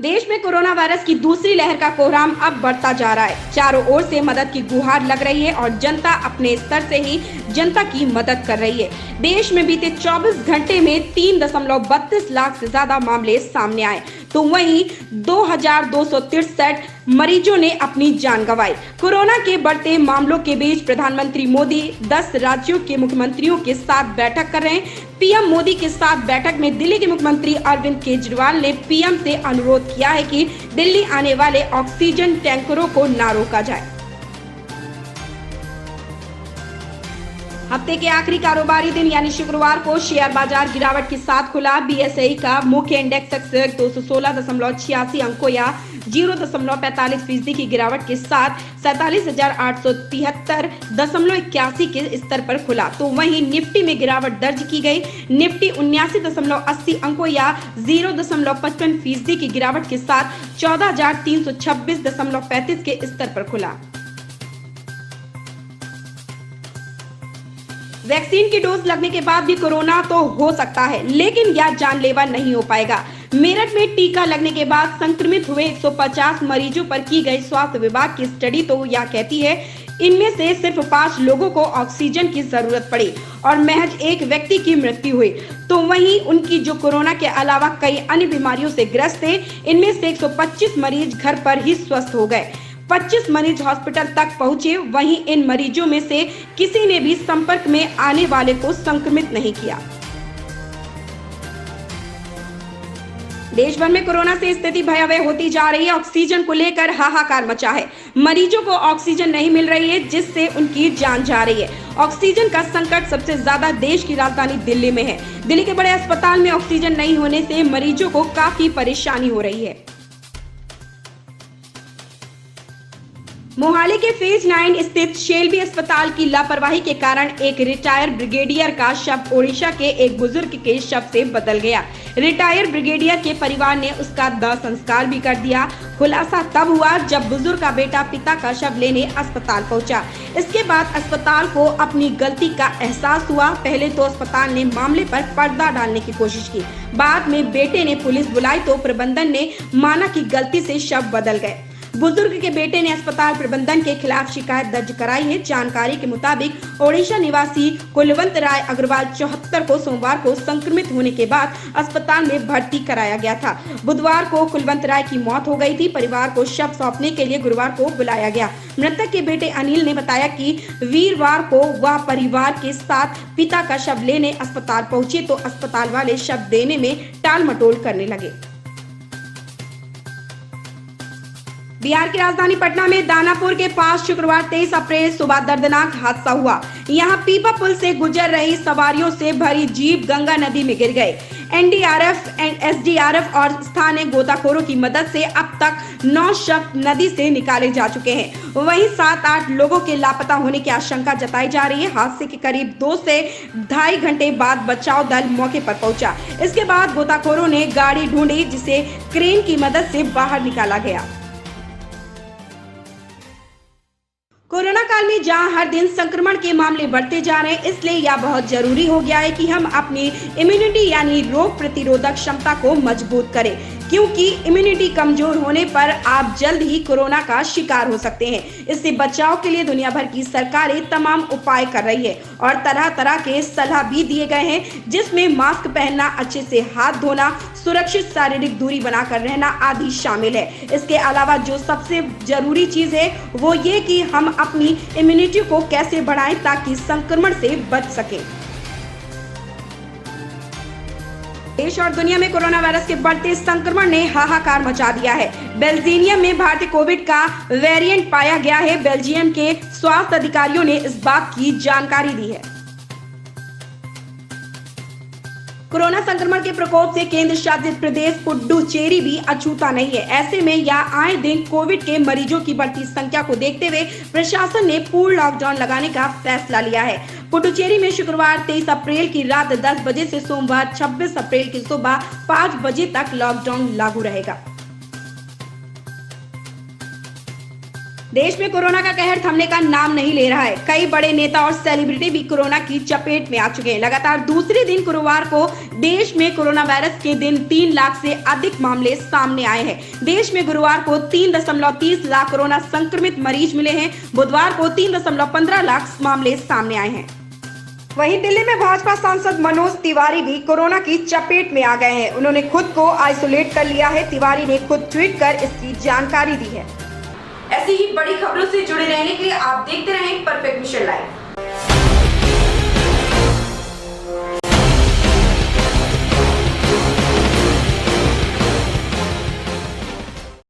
देश में corona virus की दूसरी लहर का कोहराम अब बढ़ता जा रहा है। चारों ओर से मदद की गुहार लग रही है और जनता अपने स्तर से ही जनता की मदद कर रही है। देश में बीते 24 घंटे में 3.32 लाख से ज्यादा मामले सामने आए, तो वहीं 2263 मरीजों ने अपनी जान गंवाई। कोरोना के बढ़ते मामलों के बीच प्रधानमंत्री मोदी 10 राज्यों के मुख्यमंत्रियों के साथ बैठक कर रहे हैं। पीएम मोदी के साथ बैठक में दिल्ली के मुख्यमंत्री अरविंद केजरीवाल ने पीएम से अनुरोध किया है कि दिल्ली आने वाले ऑक्सीजन टैंकरों को न रोका जाए। हफ्ते के आखिरी कारोबारी दिन यानी शुक्रवार को शेयर बाजार गिरावट के साथ खुला। बीएसई का मुख्य इंडेक्स 216.86 अंकों या 0.45% की गिरावट के साथ 47,873.81 के स्तर पर खुला, तो वहीं निफ्टी में गिरावट दर्ज की गई। निफ्टी 79.80 अंकों या 0.55% की गिरावट के साथ 14,326.35 के स्तर पर खुला। वैक्सीन की डोज लगने के बाद भी कोरोना तो हो सकता है, लेकिन यह जानलेवा नहीं हो पाएगा। मेरठ में टीका लगने के बाद संक्रमित हुए 150 मरीजों पर की गई स्वास्थ्य विभाग की स्टडी तो यह कहती है इनमें से सिर्फ 5 लोगों को ऑक्सीजन की जरूरत पड़ी और महज एक व्यक्ति की मृत्यु हुई। तो वहीं उनकी जो कोरोना के अलावा कई अन्य बीमारियों से ग्रस्त थे, इनमें से 125 मरीज घर पर ही स्वस्थ हो गए। 25 मरीज हॉस्पिटल तक पहुंचे। वहीं इन मरीजों में से किसी ने भी संपर्क में आने वाले को संक्रमित नहीं किया। देश भर में कोरोना से स्थिति भयावह होती जा रही है। ऑक्सीजन को लेकर हाहाकार मचा है। मरीजों को ऑक्सीजन नहीं मिल रही है, जिससे उनकी जान जा रही है। ऑक्सीजन का संकट सबसे ज्यादा देश की राजधानी दिल्ली में है। दिल्ली के बड़े अस्पताल में ऑक्सीजन नहीं होने से मरीजों को काफी परेशानी हो रही है। मोहाली के फेज 9 स्थित शेल्बी अस्पताल की लापरवाही के कारण एक रिटायर ब्रिगेडियर का शव ओडिशा के एक बुजुर्ग के शव से बदल गया। रिटायर ब्रिगेडियर के परिवार ने उसका दाह संस्कार भी कर दिया। खुलासा तब हुआ जब बुजुर्ग का बेटा पिता का शव लेने अस्पताल पहुंचा। इसके बाद अस्पताल को अपनी गलती का एहसास हुआ। पहले तो अस्पताल ने मामले पर पर्दा डालने की कोशिश की, बाद में बेटे ने पुलिस बुलाई तो प्रबंधन ने माना कि गलती से शव बदल गए। बुजुर्ग के बेटे ने अस्पताल प्रबंधन के खिलाफ शिकायत दर्ज कराई है। जानकारी के मुताबिक ओडिशा निवासी कुलवंत राय अग्रवाल 74 को सोमवार को संक्रमित होने के बाद अस्पताल में भर्ती कराया गया था। बुधवार को कुलवंत राय की मौत हो गई थी। परिवार को शव सौंपने के लिए गुरुवार को बुलाया गया। मृतक के बेटे अनिल ने बताया कि वीरवार को वह परिवार के साथ पिता का शव लेने अस्पताल पहुंचे तो अस्पताल वाले शव देने में टाल मटोल करने लगे। बिहार की राजधानी पटना में दानापुर के पास शुक्रवार 23 अप्रैल सुबह दर्दनाक हादसा हुआ। यहां पीपा पुल से गुजर रही सवारियों से भरी जीप गंगा नदी में गिर गए। एनडीआरएफ, एसडीआरएफ और स्थानीय गोताखोरों की मदद से अब तक 9 शव नदी से निकाले जा चुके हैं। वहीं 7-8 लोगों के लापता होने की आशंका जताई जा रही है। हादसे के करीब 2 से 2.5 घंटे बाद बचाव दल मौके पर पहुंचा। इसके बाद गोताखोरों ने गाड़ी ढूंढी, जिसे क्रेन की मदद से बाहर निकाला गया। कोरोना काल में जहां हर दिन संक्रमण के मामले बढ़ते जा रहे हैं, इसलिए यह बहुत जरूरी हो गया है कि हम अपनी इम्यूनिटी यानी रोग प्रतिरोधक क्षमता को मजबूत करें, क्योंकि इम्यूनिटी कमजोर होने पर आप जल्द ही कोरोना का शिकार हो सकते हैं। इससे बचाव के लिए दुनिया भर की सरकारें तमाम उपाय कर रही है और तरह तरह के सलाह भी दिए गए हैं, जिसमें मास्क पहनना, अच्छे से हाथ धोना, सुरक्षित शारीरिक दूरी बनाकर रहना आदि शामिल है। इसके अलावा जो सबसे जरूरी चीज है वो ये कि हम अपनी इम्यूनिटी को कैसे बढ़ाएं ताकि संक्रमण से बच सके। देश और दुनिया में कोरोना वायरस के बढ़ते संक्रमण ने हाहाकार मचा दिया है। बेल्जियम में भारतीय कोविड का वेरिएंट पाया गया है। बेल्जियम के स्वास्थ्य अधिकारियों ने इस बात की जानकारी दी है। कोरोना संक्रमण के प्रकोप से केंद्र शासित प्रदेश पुडुचेरी भी अछूता नहीं है। ऐसे में यह आए दिन कोविड के मरीजों की बढ़ती संख्या को देखते हुए प्रशासन ने पूर्ण लॉकडाउन लगाने का फैसला लिया है। पुडुचेरी में शुक्रवार 23 अप्रैल की रात 10 बजे से सोमवार 26 अप्रैल की सुबह 5 बजे तक लॉकडाउन लागू रहेगा। देश में कोरोना का कहर थमने का नाम नहीं ले रहा है। कई बड़े नेता और सेलिब्रिटी भी कोरोना की चपेट में आ चुके हैं। लगातार दूसरे दिन गुरुवार को देश में कोरोना वायरस के दिन 3 लाख से अधिक मामले सामने आए हैं। देश में गुरुवार को 3.30 लाख कोरोना संक्रमित मरीज मिले हैं। बुधवार को 3.15 लाख मामले सामने आए हैं। वहीं दिल्ली में भाजपा सांसद मनोज तिवारी भी कोरोना की चपेट में आ गए हैं। उन्होंने खुद को आइसोलेट कर लिया है। तिवारी ने खुद ट्वीट कर इसकी जानकारी दी है। ऐसी ही बड़ी खबरों से जुड़े रहने के लिए आप देखते रहें परफेक्ट मिशन लाइव।